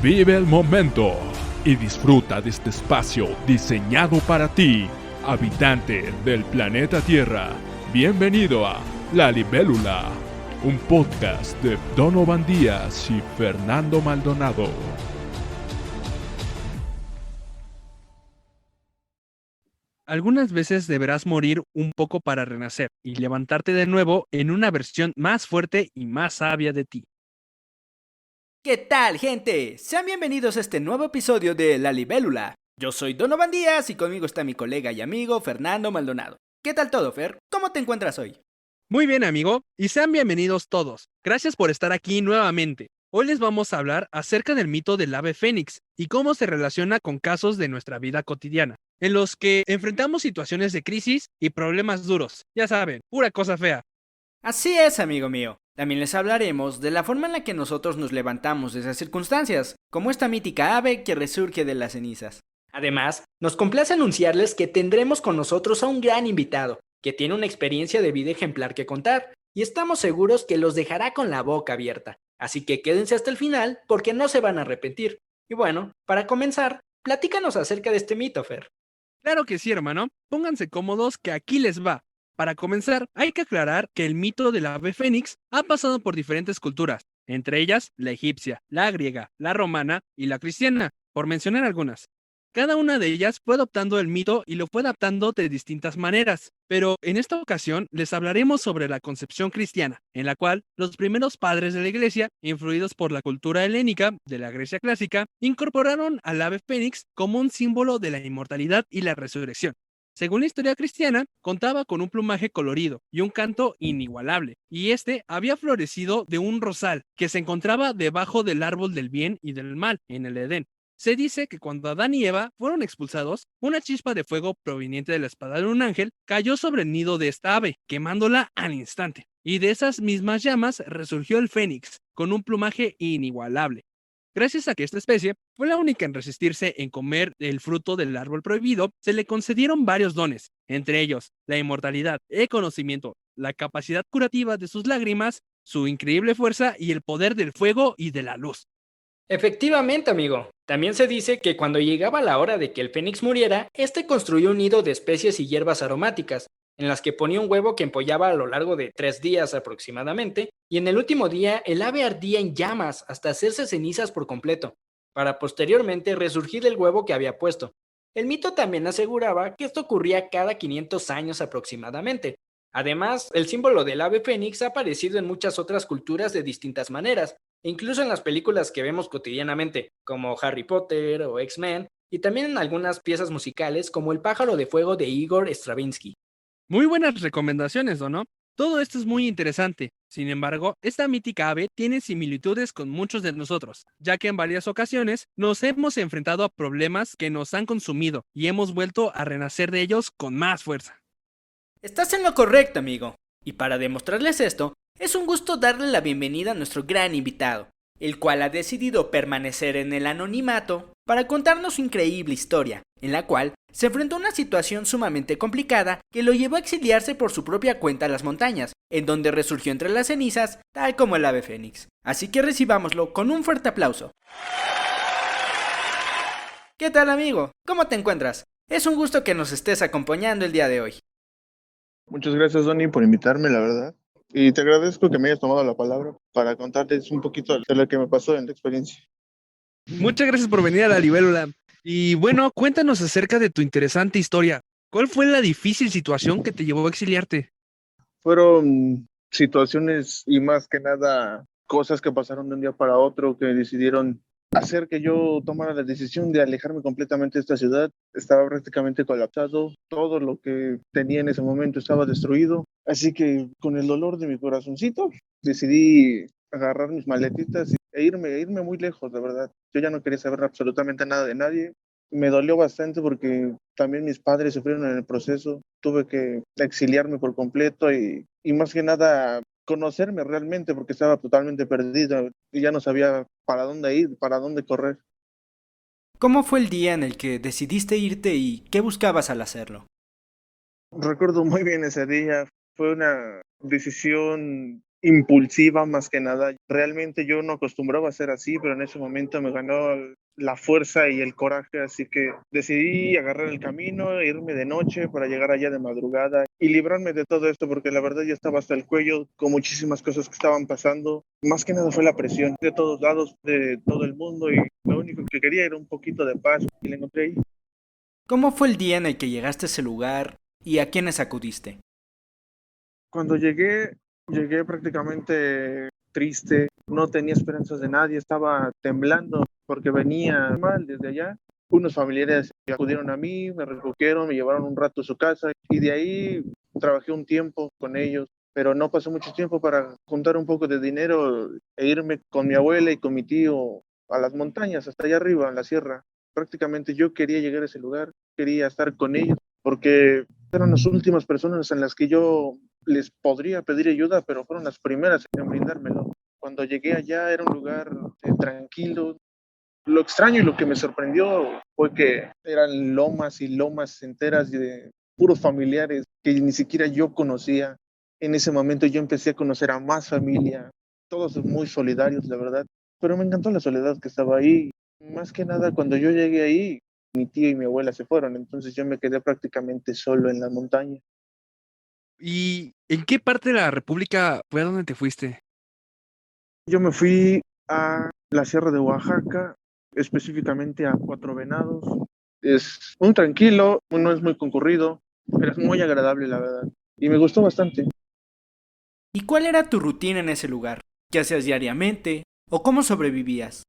Vive el momento y disfruta de este espacio diseñado para ti, habitante del planeta Tierra. Bienvenido a La Libélula, un podcast de Donovan Díaz y Fernando Maldonado. Algunas veces deberás morir un poco para renacer y levantarte de nuevo en una versión más fuerte y más sabia de ti. ¿Qué tal, gente? Sean bienvenidos a este nuevo episodio de La Libélula. Yo soy Donovan Díaz y conmigo está mi colega y amigo Fernando Maldonado. ¿Qué tal todo, Fer? ¿Cómo te encuentras hoy? Muy bien, amigo, y sean bienvenidos todos. Gracias por estar aquí nuevamente. Hoy les vamos a hablar acerca del mito del ave fénix y cómo se relaciona con casos de nuestra vida cotidiana, en los que enfrentamos situaciones de crisis y problemas duros. Ya saben, pura cosa fea. Así es, amigo mío. También les hablaremos de la forma en la que nosotros nos levantamos de esas circunstancias, como esta mítica ave que resurge de las cenizas. Además, nos complace anunciarles que tendremos con nosotros a un gran invitado, que tiene una experiencia de vida ejemplar que contar, y estamos seguros que los dejará con la boca abierta. Así que quédense hasta el final porque no se van a arrepentir. Y bueno, para comenzar, platícanos acerca de este mito, Fer. Claro que sí, hermano. Pónganse cómodos que aquí les va. Para comenzar, hay que aclarar que el mito del ave fénix ha pasado por diferentes culturas, entre ellas la egipcia, la griega, la romana y la cristiana, por mencionar algunas. Cada una de ellas fue adoptando el mito y lo fue adaptando de distintas maneras, pero en esta ocasión les hablaremos sobre la concepción cristiana, en la cual los primeros padres de la iglesia, influidos por la cultura helénica de la Grecia clásica, incorporaron al ave fénix como un símbolo de la inmortalidad y la resurrección. Según la historia cristiana, contaba con un plumaje colorido y un canto inigualable, y este había florecido de un rosal que se encontraba debajo del árbol del bien y del mal en el Edén. Se dice que cuando Adán y Eva fueron expulsados, una chispa de fuego proveniente de la espada de un ángel cayó sobre el nido de esta ave, quemándola al instante. Y de esas mismas llamas resurgió el fénix, con un plumaje inigualable. Gracias a que esta especie fue la única en resistirse en comer el fruto del árbol prohibido, se le concedieron varios dones, entre ellos la inmortalidad, el conocimiento, la capacidad curativa de sus lágrimas, su increíble fuerza y el poder del fuego y de la luz. Efectivamente, amigo. También se dice que cuando llegaba la hora de que el fénix muriera, este construyó un nido de especies y hierbas aromáticas, en las que ponía un huevo que empollaba a lo largo de 3 días aproximadamente, y en el último día el ave ardía en llamas hasta hacerse cenizas por completo, para posteriormente resurgir del huevo que había puesto. El mito también aseguraba que esto ocurría cada 500 años aproximadamente. Además, el símbolo del ave fénix ha aparecido en muchas otras culturas de distintas maneras, incluso en las películas que vemos cotidianamente, como Harry Potter o X-Men, y también en algunas piezas musicales como El pájaro de fuego de Igor Stravinsky. Muy buenas recomendaciones, ¿o no? Todo esto es muy interesante. Sin embargo, esta mítica ave tiene similitudes con muchos de nosotros, ya que en varias ocasiones nos hemos enfrentado a problemas que nos han consumido y hemos vuelto a renacer de ellos con más fuerza. Estás en lo correcto, amigo. Y para demostrarles esto, es un gusto darle la bienvenida a nuestro gran invitado, el cual ha decidido permanecer en el anonimato para contarnos su increíble historia, en la cual se enfrentó a una situación sumamente complicada que lo llevó a exiliarse por su propia cuenta a las montañas, en donde resurgió entre las cenizas, tal como el ave fénix. Así que recibámoslo con un fuerte aplauso. ¿Qué tal, amigo? ¿Cómo te encuentras? Es un gusto que nos estés acompañando el día de hoy. Muchas gracias, Donny, por invitarme, la verdad. Y te agradezco que me hayas tomado la palabra para contarles un poquito de lo que me pasó en la experiencia. Muchas gracias por venir a la Libélula. Y bueno, cuéntanos acerca de tu interesante historia. ¿Cuál fue la difícil situación que te llevó a exiliarte? Fueron situaciones y más que nada cosas que pasaron de un día para otro que decidieron hacer que yo tomara la decisión de alejarme completamente de esta ciudad. Estaba prácticamente colapsado, todo lo que tenía en ese momento estaba destruido, así que con el dolor de mi corazoncito decidí agarrar mis maletitas e irme muy lejos, de verdad. Yo ya no quería saber absolutamente nada de nadie. Me dolió bastante porque también mis padres sufrieron en el proceso. Tuve que exiliarme por completo y más que nada conocerme realmente porque estaba totalmente perdido y ya no sabía para dónde ir, para dónde correr. ¿Cómo fue el día en el que decidiste irte y qué buscabas al hacerlo? Recuerdo muy bien ese día, fue una decisión impulsiva más que nada. Realmente yo no acostumbraba a ser así, pero en ese momento me ganó la fuerza y el coraje, así que decidí agarrar el camino, e irme de noche para llegar allá de madrugada y librarme de todo esto, porque la verdad ya estaba hasta el cuello con muchísimas cosas que estaban pasando. Más que nada fue la presión de todos lados, de todo el mundo, y lo único que quería era un poquito de paz y la encontré ahí. ¿Cómo fue el día en el que llegaste a ese lugar y a quiénes acudiste? Cuando llegué prácticamente triste, no tenía esperanzas de nadie, estaba temblando porque venía mal desde allá. Unos familiares acudieron a mí, me recogieron, me llevaron un rato a su casa y de ahí trabajé un tiempo con ellos, pero no pasó mucho tiempo para juntar un poco de dinero e irme con mi abuela y con mi tío a las montañas, hasta allá arriba, en la sierra. Prácticamente yo quería llegar a ese lugar, quería estar con ellos porque eran las últimas personas en las que yo les podría pedir ayuda, pero fueron las primeras en brindármelo. Cuando llegué allá era un lugar tranquilo. Lo extraño y lo que me sorprendió fue que eran lomas y lomas enteras de puros familiares que ni siquiera yo conocía. En ese momento yo empecé a conocer a más familia, todos muy solidarios, la verdad, pero me encantó la soledad que estaba ahí. Más que nada, cuando yo llegué ahí, mi tío y mi abuela se fueron, entonces yo me quedé prácticamente solo en la montaña. ¿Y en qué parte de la República fue a donde te fuiste? Yo me fui a la Sierra de Oaxaca, específicamente a Cuatro Venados. Es muy tranquilo, no es muy concurrido, pero es muy agradable, la verdad. Y me gustó bastante. ¿Y cuál era tu rutina en ese lugar? ¿Qué hacías diariamente? ¿O cómo sobrevivías?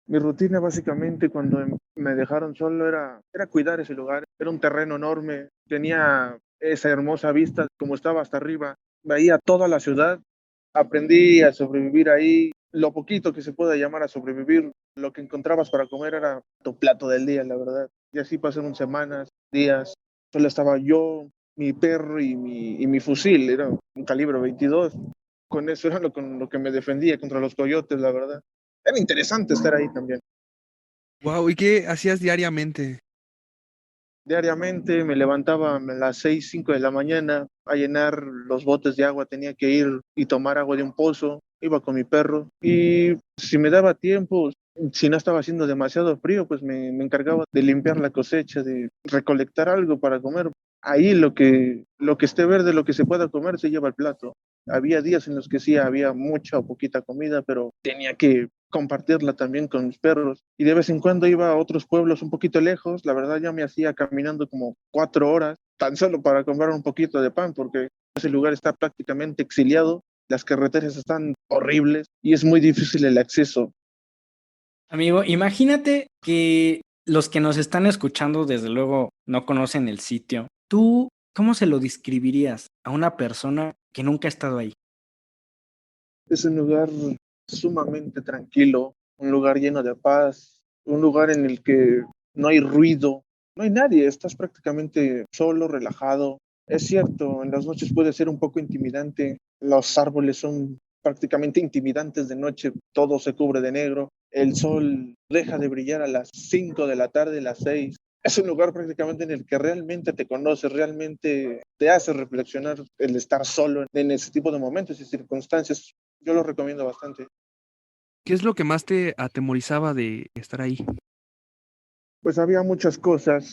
Mi rutina básicamente cuando me dejaron solo era cuidar ese lugar. Era un terreno enorme, tenía esa hermosa vista, como estaba hasta arriba, veía toda la ciudad. Aprendí a sobrevivir ahí, lo poquito que se pueda llamar a sobrevivir. Lo que encontrabas para comer era tu plato del día, la verdad. Y así pasaron semanas, días. Solo estaba yo, mi perro y mi fusil, era un calibre 22. Con eso era con lo que me defendía contra los coyotes, la verdad. Era interesante estar ahí también. Wow, ¿y qué hacías diariamente? Diariamente me levantaba a las 6, 5 de la mañana a llenar los botes de agua, tenía que ir y tomar agua de un pozo, iba con mi perro y si me daba tiempo, si no estaba haciendo demasiado frío, pues me encargaba de limpiar la cosecha, de recolectar algo para comer. Ahí lo que esté verde, lo que se pueda comer, se lleva al plato. Había días en los que sí había mucha o poquita comida, pero tenía que compartirla también con mis perros. Y de vez en cuando iba a otros pueblos un poquito lejos. La verdad ya me hacía caminando como 4 horas, tan solo para comprar un poquito de pan, porque ese lugar está prácticamente exiliado. Las carreteras están horribles y es muy difícil el acceso. Amigo, imagínate que los que nos están escuchando desde luego no conocen el sitio. ¿Tú cómo se lo describirías a una persona que nunca ha estado ahí? Es un lugar sumamente tranquilo, un lugar lleno de paz, un lugar en el que no hay ruido, no hay nadie, estás prácticamente solo, relajado. Es cierto, en las noches puede ser un poco intimidante, los árboles son prácticamente intimidantes de noche, todo se cubre de negro, el sol deja de brillar a las 5 de la tarde, las 6. Es un lugar prácticamente en el que realmente te conoces, realmente te hace reflexionar el estar solo en ese tipo de momentos y circunstancias. Yo lo recomiendo bastante. ¿Qué es lo que más te atemorizaba de estar ahí? Pues había muchas cosas,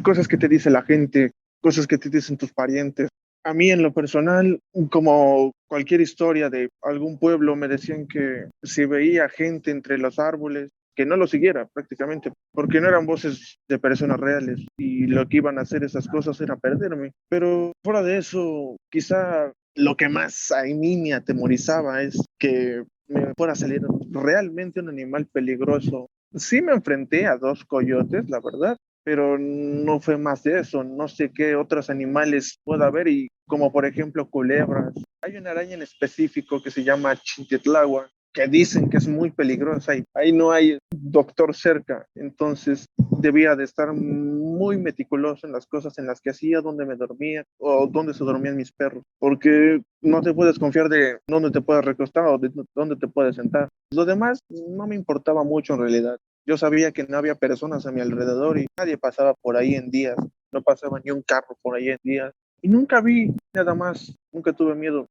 cosas que te dice la gente, cosas que te dicen tus parientes. A mí en lo personal, como cualquier historia de algún pueblo, me decían que si veía gente entre los árboles, que no lo siguiera prácticamente, porque no eran voces de personas reales y lo que iban a hacer esas cosas era perderme. Pero fuera de eso, quizá lo que más a mí me atemorizaba es que me fuera a salir realmente un animal peligroso. Sí me enfrenté a dos coyotes, la verdad, pero no fue más de eso. No sé qué otros animales pueda haber, y como por ejemplo culebras. Hay una araña en específico que se llama Chintetlagua, que dicen que es muy peligrosa y ahí no hay doctor cerca. Entonces debía de estar muy meticuloso en las cosas en las que hacía, dónde me dormía o dónde se dormían mis perros, porque no te puedes confiar de dónde te puedes recostar o de dónde te puedes sentar. Lo demás no me importaba mucho en realidad. Yo sabía que no había personas a mi alrededor y nadie pasaba por ahí en días. No pasaba ni un carro por ahí en días. Y nunca vi nada más, nunca tuve miedo.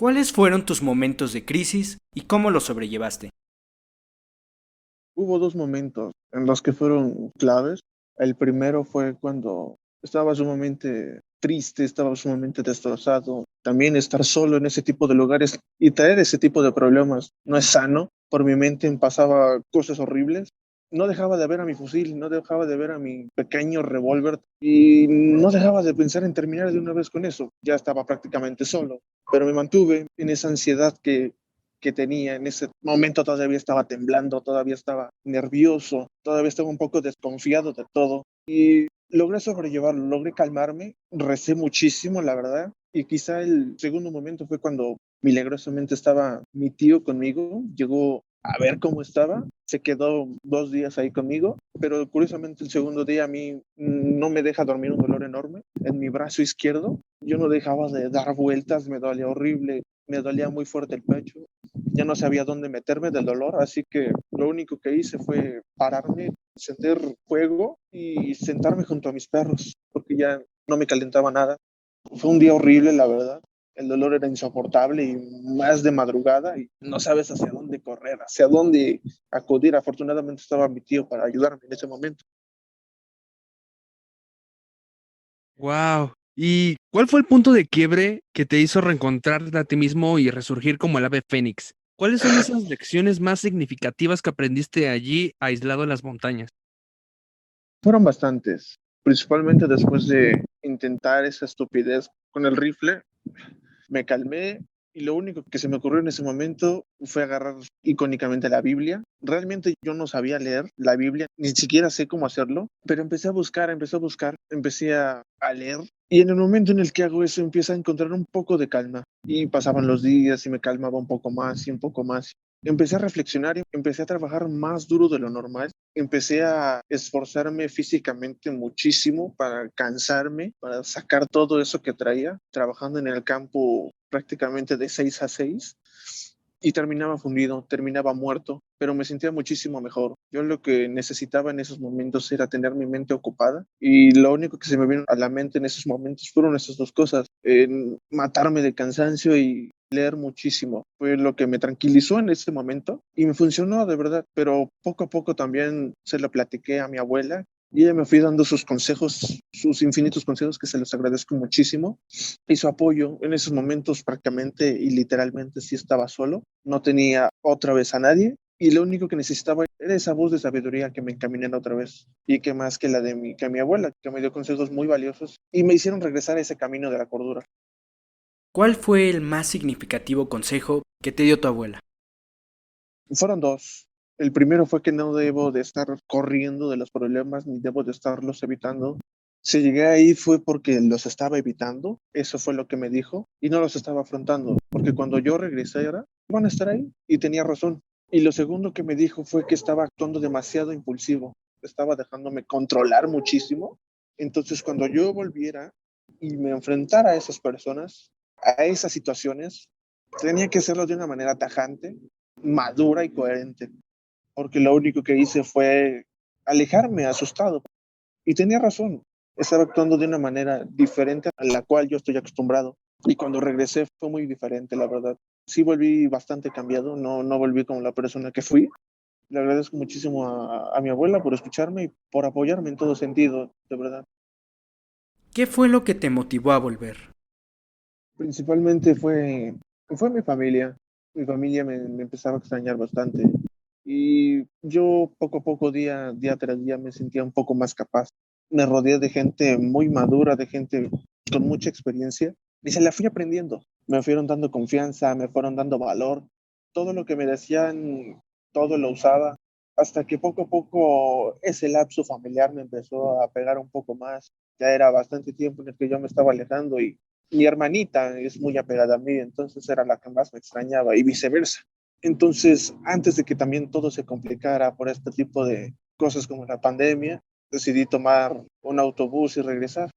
¿Cuáles fueron tus momentos de crisis y cómo los sobrellevaste? Hubo dos momentos en los que fueron claves. El primero fue cuando estaba sumamente triste, estaba sumamente destrozado. También estar solo en ese tipo de lugares y traer ese tipo de problemas no es sano. Por mi mente pasaba cosas horribles. No dejaba de ver a mi fusil, no dejaba de ver a mi pequeño revólver y no dejaba de pensar en terminar de una vez con eso. Ya estaba prácticamente solo, pero me mantuve en esa ansiedad que tenía en ese momento. Todavía estaba temblando, todavía estaba nervioso, todavía estaba un poco desconfiado de todo y logré sobrellevarlo, logré calmarme, recé muchísimo, la verdad, y quizá el segundo momento fue cuando milagrosamente estaba mi tío conmigo, llegó a ver cómo estaba, se quedó 2 días ahí conmigo, pero curiosamente el segundo día a mí no me deja dormir un dolor enorme en mi brazo izquierdo. Yo no dejaba de dar vueltas, me dolía horrible, me dolía muy fuerte el pecho, ya no sabía dónde meterme del dolor, así que lo único que hice fue pararme, encender fuego y sentarme junto a mis perros, porque ya no me calentaba nada. Fue un día horrible, la verdad. El dolor era insoportable y más de madrugada y no sabes hacia dónde correr, hacia dónde acudir. Afortunadamente estaba mi tío para ayudarme en ese momento. Wow. ¿Y cuál fue el punto de quiebre que te hizo reencontrarte a ti mismo y resurgir como el ave fénix? ¿Cuáles son esas lecciones más significativas que aprendiste allí, aislado en las montañas? Fueron bastantes, principalmente después de intentar esa estupidez con el rifle. Me calmé y lo único que se me ocurrió en ese momento fue agarrar icónicamente la Biblia. Realmente yo no sabía leer la Biblia, ni siquiera sé cómo hacerlo, pero empecé a leer. Y en el momento en el que hago eso, empiezo a encontrar un poco de calma. Y pasaban los días y me calmaba un poco más y un poco más. Empecé a reflexionar y empecé a trabajar más duro de lo normal. Empecé a esforzarme físicamente muchísimo para cansarme, para sacar todo eso que traía, trabajando en el campo prácticamente de 6 a 6 y terminaba fundido, terminaba muerto, pero me sentía muchísimo mejor. Yo lo que necesitaba en esos momentos era tener mi mente ocupada y lo único que se me vino a la mente en esos momentos fueron esas dos cosas, matarme de cansancio y leer muchísimo. Fue lo que me tranquilizó en ese momento y me funcionó de verdad, pero poco a poco también se lo platiqué a mi abuela y ella me fue dando sus consejos, sus infinitos consejos que se los agradezco muchísimo y su apoyo en esos momentos prácticamente y literalmente sí estaba solo, no tenía otra vez a nadie y lo único que necesitaba era esa voz de sabiduría que me encaminara otra vez y que más que la de que mi abuela, que me dio consejos muy valiosos y me hicieron regresar a ese camino de la cordura. ¿Cuál fue el más significativo consejo que te dio tu abuela? Fueron dos. El primero fue que no debo de estar corriendo de los problemas ni debo de estarlos evitando. Si llegué ahí fue porque los estaba evitando, eso fue lo que me dijo, y no los estaba afrontando, porque cuando yo regresara, van a estar ahí, y tenía razón. Y lo segundo que me dijo fue que estaba actuando demasiado impulsivo, estaba dejándome controlar muchísimo. Entonces, cuando yo volviera y me enfrentara a esas personas, a esas situaciones, tenía que hacerlo de una manera tajante, madura y coherente, porque lo único que hice fue alejarme asustado. Y tenía razón, estaba actuando de una manera diferente a la cual yo estoy acostumbrado. Y cuando regresé fue muy diferente, la verdad. Sí volví bastante cambiado, no volví como la persona que fui. Le agradezco muchísimo a mi abuela por escucharme y por apoyarme en todo sentido, de verdad. ¿Qué fue lo que te motivó a volver? Principalmente fue mi familia. Mi familia me empezaba a extrañar bastante. Y yo poco a poco, día tras día, me sentía un poco más capaz. Me rodeé de gente muy madura, de gente con mucha experiencia, y se la fui aprendiendo. Me fueron dando confianza, me fueron dando valor. Todo lo que me decían, todo lo usaba, hasta que poco a poco ese lapso familiar me empezó a pegar un poco más. Ya era bastante tiempo en el que yo me estaba alejando y mi hermanita es muy apegada a mí, entonces era la que más me extrañaba y viceversa. Entonces, antes de que también todo se complicara por este tipo de cosas como la pandemia, decidí tomar un autobús y regresar.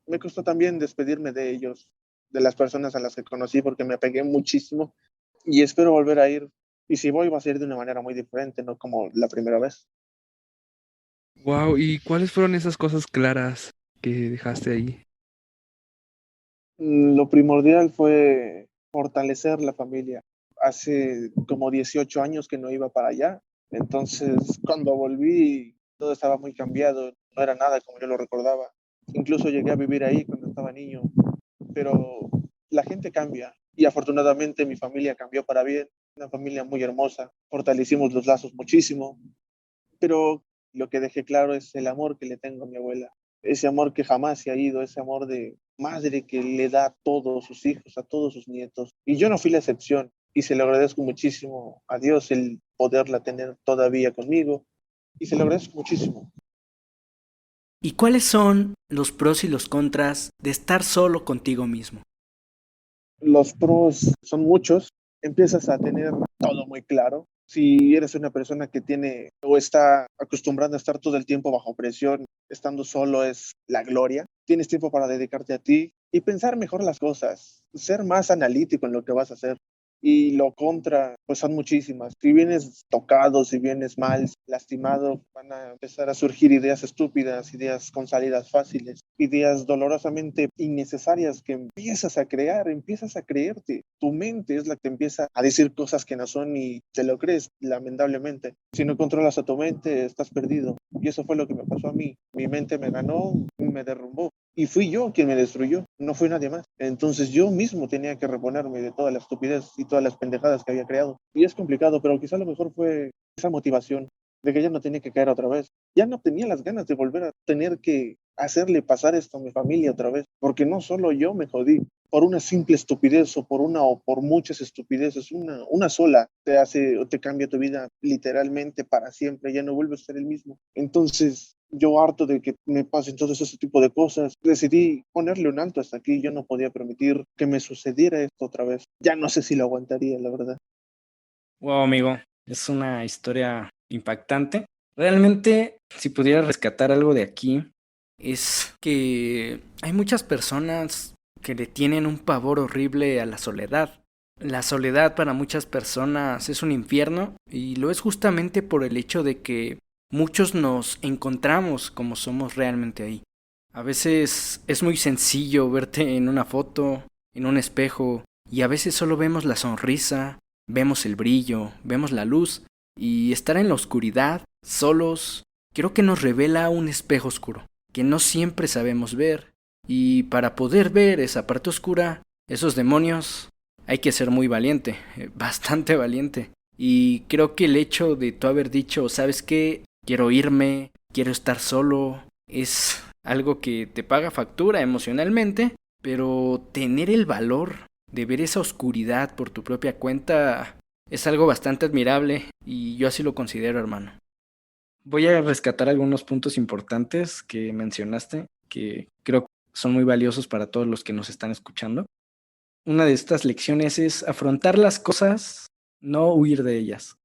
Me costó también despedirme de ellos, de las personas a las que conocí, porque me apegué muchísimo y espero volver a ir. Y si voy, va a ser de una manera muy diferente, no como la primera vez. Wow. ¿Y cuáles fueron esas cosas claras que dejaste ahí? Lo primordial fue fortalecer la familia. Hace como 18 años que no iba para allá, entonces cuando volví todo estaba muy cambiado, no era nada como yo lo recordaba. Incluso llegué a vivir ahí cuando estaba niño, pero la gente cambia y afortunadamente mi familia cambió para bien, una familia muy hermosa, fortalecimos los lazos muchísimo, pero lo que dejé claro es el amor que le tengo a mi abuela, ese amor que jamás se ha ido, ese amor de madre que le da a todos sus hijos, a todos sus nietos. Y yo no fui la excepción y se lo agradezco muchísimo a Dios el poderla tener todavía conmigo y se lo agradezco muchísimo. ¿Y cuáles son los pros y los contras de estar solo contigo mismo? Los pros son muchos, empiezas a tener todo muy claro. Si eres una persona que tiene o está acostumbrada a estar todo el tiempo bajo presión, estando solo es la gloria. Tienes tiempo para dedicarte a ti y pensar mejor las cosas, ser más analítico en lo que vas a hacer. Y lo contra, pues son muchísimas. Si vienes tocado, si vienes mal, lastimado, van a empezar a surgir ideas estúpidas, ideas con salidas fáciles, ideas dolorosamente innecesarias que empiezas a crear, empiezas a creerte. Tu mente es la que empieza a decir cosas que no son y te lo crees, lamentablemente. Si no controlas a tu mente, estás perdido. Y eso fue lo que me pasó a mí. Mi mente me ganó, me derrumbó. Y fui yo quien me destruyó, no fue nadie más. Entonces yo mismo tenía que reponerme de toda la estupidez y todas las pendejadas que había creado. Y es complicado, pero quizá lo mejor fue esa motivación de que ya no tenía que caer otra vez. Ya no tenía las ganas de volver a tener que hacerle pasar esto a mi familia otra vez, porque no solo yo me jodí por una simple estupidez o por una o por muchas estupideces, una sola te hace o te cambia tu vida literalmente para siempre, ya no vuelves a ser el mismo. Entonces, yo harto de que me pasen todo ese tipo de cosas, decidí ponerle un alto hasta aquí. Yo no podía permitir que me sucediera esto otra vez. Ya no sé si lo aguantaría, la verdad. Wow, amigo, es una historia impactante. Realmente, si pudiera rescatar algo de aquí, Es que hay muchas personas que le tienen un pavor horrible a la soledad. La soledad para muchas personas es un infierno y lo es justamente por el hecho de que muchos nos encontramos como somos realmente ahí. A veces es muy sencillo verte en una foto, en un espejo, y a veces solo vemos la sonrisa, vemos el brillo, vemos la luz, y estar en la oscuridad, solos, creo que nos revela un espejo oscuro, que no siempre sabemos ver, y para poder ver esa parte oscura, esos demonios, hay que ser muy valiente, bastante valiente. Y creo que el hecho de tú haber dicho, ¿sabes qué? Quiero irme, quiero estar solo, es algo que te paga factura emocionalmente, pero tener el valor de ver esa oscuridad por tu propia cuenta es algo bastante admirable y yo así lo considero, hermano. voy a rescatar algunos puntos importantes que mencionaste, que creo que son muy valiosos para todos los que nos están escuchando. Una de estas lecciones es afrontar las cosas, no huir de ellas.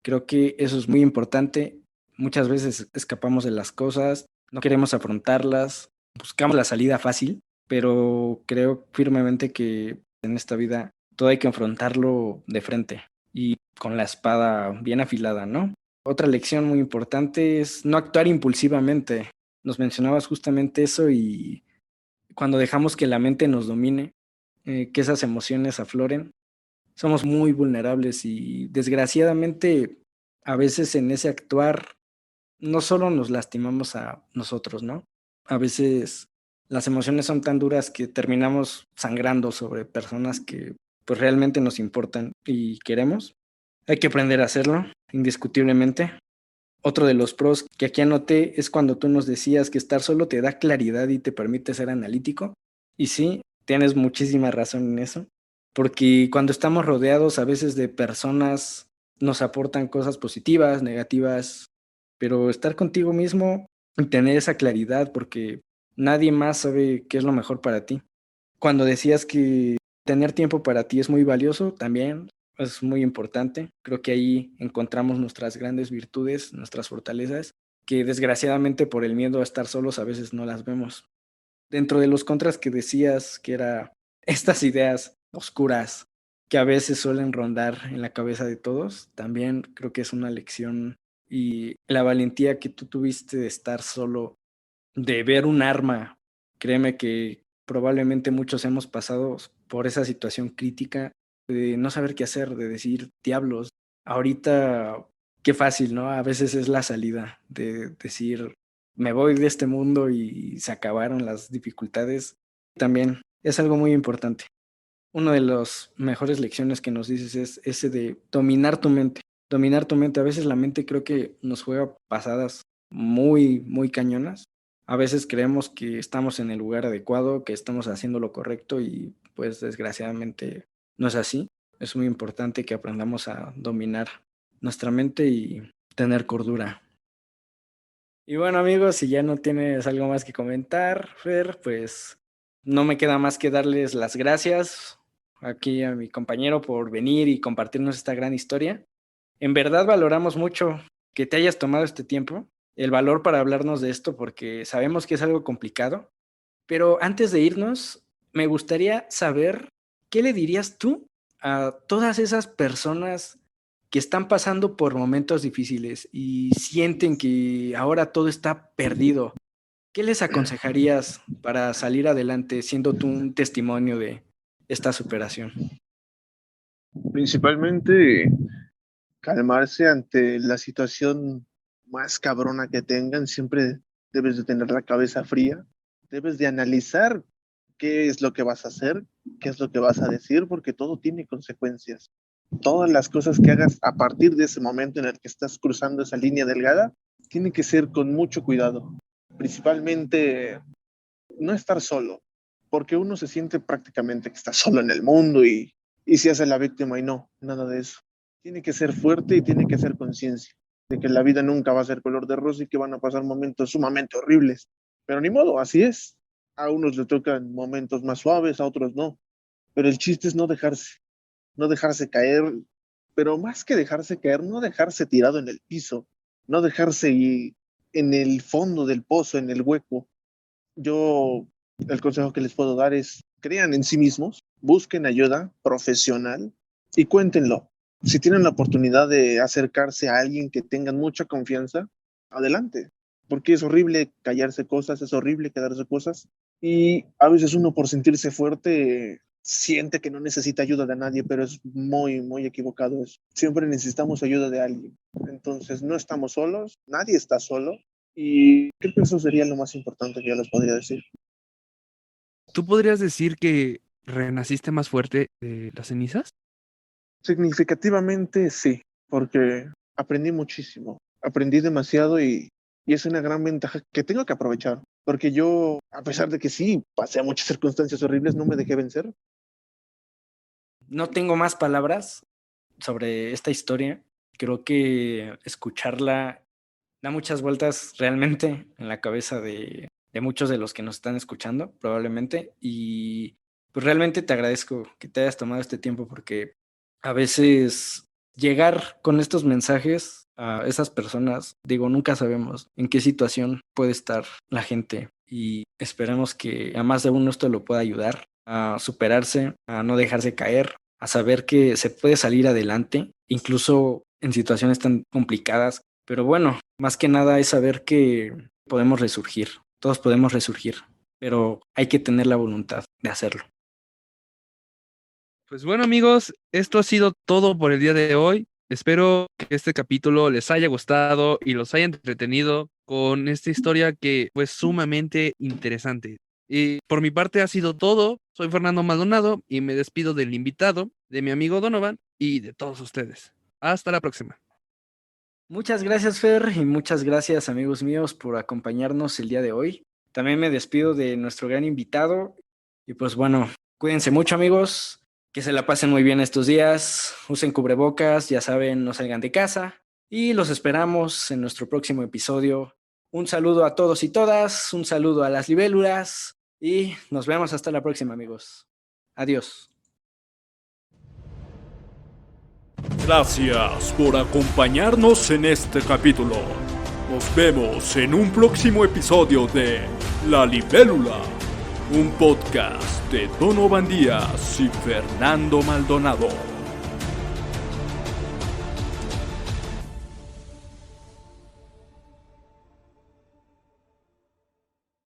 Creo que eso es muy importante. Muchas veces escapamos de las cosas, no queremos afrontarlas, buscamos la salida fácil, pero creo firmemente que en esta vida todo hay que afrontarlo de frente y con la espada bien afilada, ¿no? Otra lección muy importante es no actuar impulsivamente. Nos mencionabas justamente eso y cuando dejamos que la mente nos domine, que esas emociones afloren, somos muy vulnerables y desgraciadamente a veces en ese actuar no solo nos lastimamos a nosotros, ¿no? A veces las emociones son tan duras que terminamos sangrando sobre personas que pues realmente nos importan y queremos. Hay que aprender a hacerlo, indiscutiblemente. Otro de los pros que aquí anoté es cuando tú nos decías que estar solo te da claridad y te permite ser analítico. Y sí, tienes muchísima razón en eso, porque cuando estamos rodeados a veces de personas nos aportan cosas positivas, negativas, pero estar contigo mismo y tener esa claridad porque nadie más sabe qué es lo mejor para ti. Cuando decías que tener tiempo para ti es muy valioso, también es muy importante. Creo que ahí encontramos nuestras grandes virtudes, nuestras fortalezas, que desgraciadamente por el miedo a estar solos a veces no las vemos. Dentro de los contras que decías, que era estas ideas oscuras que a veces suelen rondar en la cabeza de todos, también creo que es una lección y la valentía que tú tuviste de estar solo, de ver un arma, créeme que probablemente muchos hemos pasado por esa situación crítica de no saber qué hacer, de decir, diablos, ahorita qué fácil, ¿no? A veces es la salida de decir, me voy de este mundo y se acabaron las dificultades. También es algo muy importante. Una de las mejores lecciones que nos dices es ese de dominar tu mente. Dominar tu mente. A veces la mente creo que nos juega pasadas muy, muy cañonas. A veces creemos que estamos en el lugar adecuado, que estamos haciendo lo correcto y pues desgraciadamente no es así. Es muy importante que aprendamos a dominar nuestra mente y tener cordura. Y bueno, amigos, si ya no tienes algo más que comentar, Fer, pues no me queda más que darles las gracias aquí a mi compañero por venir y compartirnos esta gran historia. En verdad valoramos mucho que te hayas tomado este tiempo, el valor para hablarnos de esto, porque sabemos que es algo complicado. Pero antes de irnos, me gustaría saber qué le dirías tú a todas esas personas que están pasando por momentos difíciles y sienten que ahora todo está perdido. ¿Qué les aconsejarías para salir adelante siendo tú un testimonio de esta superación? Principalmente calmarse ante la situación más cabrona que tengan. Siempre debes de tener la cabeza fría, debes de analizar qué es lo que vas a hacer, qué es lo que vas a decir, porque todo tiene consecuencias. Todas las cosas que hagas a partir de ese momento en el que estás cruzando esa línea delgada, tiene que ser con mucho cuidado. Principalmente no estar solo, porque uno se siente prácticamente que está solo en el mundo y se hace la víctima y no, nada de eso. Tiene que ser fuerte y tiene que ser conciencia de que la vida nunca va a ser color de rosa y que van a pasar momentos sumamente horribles. Pero ni modo, así es. A unos le tocan momentos más suaves, a otros no. Pero el chiste es no dejarse caer, pero más que dejarse caer, no dejarse tirado en el piso, no dejarse en el fondo del pozo, en el hueco. Yo, el consejo que les puedo dar es, crean en sí mismos, busquen ayuda profesional y cuéntenlo. Si tienen la oportunidad de acercarse a alguien que tengan mucha confianza, adelante. Porque es horrible callarse cosas, es horrible quedarse cosas. Y a veces uno por sentirse fuerte siente que no necesita ayuda de nadie, pero es muy, muy equivocado eso. Siempre necesitamos ayuda de alguien. Entonces no estamos solos, nadie está solo. Y creo que eso sería lo más importante que yo les podría decir. ¿Tú podrías decir que renaciste más fuerte de las cenizas? Significativamente sí, porque aprendí muchísimo, aprendí demasiado y es una gran ventaja que tengo que aprovechar, porque yo, a pesar de que sí, pasé a muchas circunstancias horribles, no me dejé vencer. No tengo más palabras sobre esta historia. Creo que escucharla da muchas vueltas realmente en la cabeza de muchos de los que nos están escuchando, probablemente. Y pues realmente te agradezco que te hayas tomado este tiempo porque a veces llegar con estos mensajes a esas personas, digo, nunca sabemos en qué situación puede estar la gente y esperemos que a más de uno esto lo pueda ayudar a superarse, a no dejarse caer, a saber que se puede salir adelante, incluso en situaciones tan complicadas. Pero bueno, más que nada es saber que podemos resurgir, todos podemos resurgir, pero hay que tener la voluntad de hacerlo. Pues bueno, amigos, esto ha sido todo por el día de hoy. Espero que este capítulo les haya gustado y los haya entretenido con esta historia que fue sumamente interesante. Y por mi parte ha sido todo. Soy Fernando Maldonado y me despido del invitado, de mi amigo Donovan y de todos ustedes. Hasta la próxima. Muchas gracias, Fer, y muchas gracias, amigos míos, por acompañarnos el día de hoy. También me despido de nuestro gran invitado. Y pues bueno, cuídense mucho, amigos. Que se la pasen muy bien estos días. Usen cubrebocas, ya saben, no salgan de casa. Y los esperamos en nuestro próximo episodio. Un saludo a todos y todas. Un saludo a las libélulas. Y nos vemos hasta la próxima, amigos. Adiós. Gracias por acompañarnos en este capítulo. Nos vemos en un próximo episodio de La Libélula, un podcast de Donovan Díaz y Fernando Maldonado.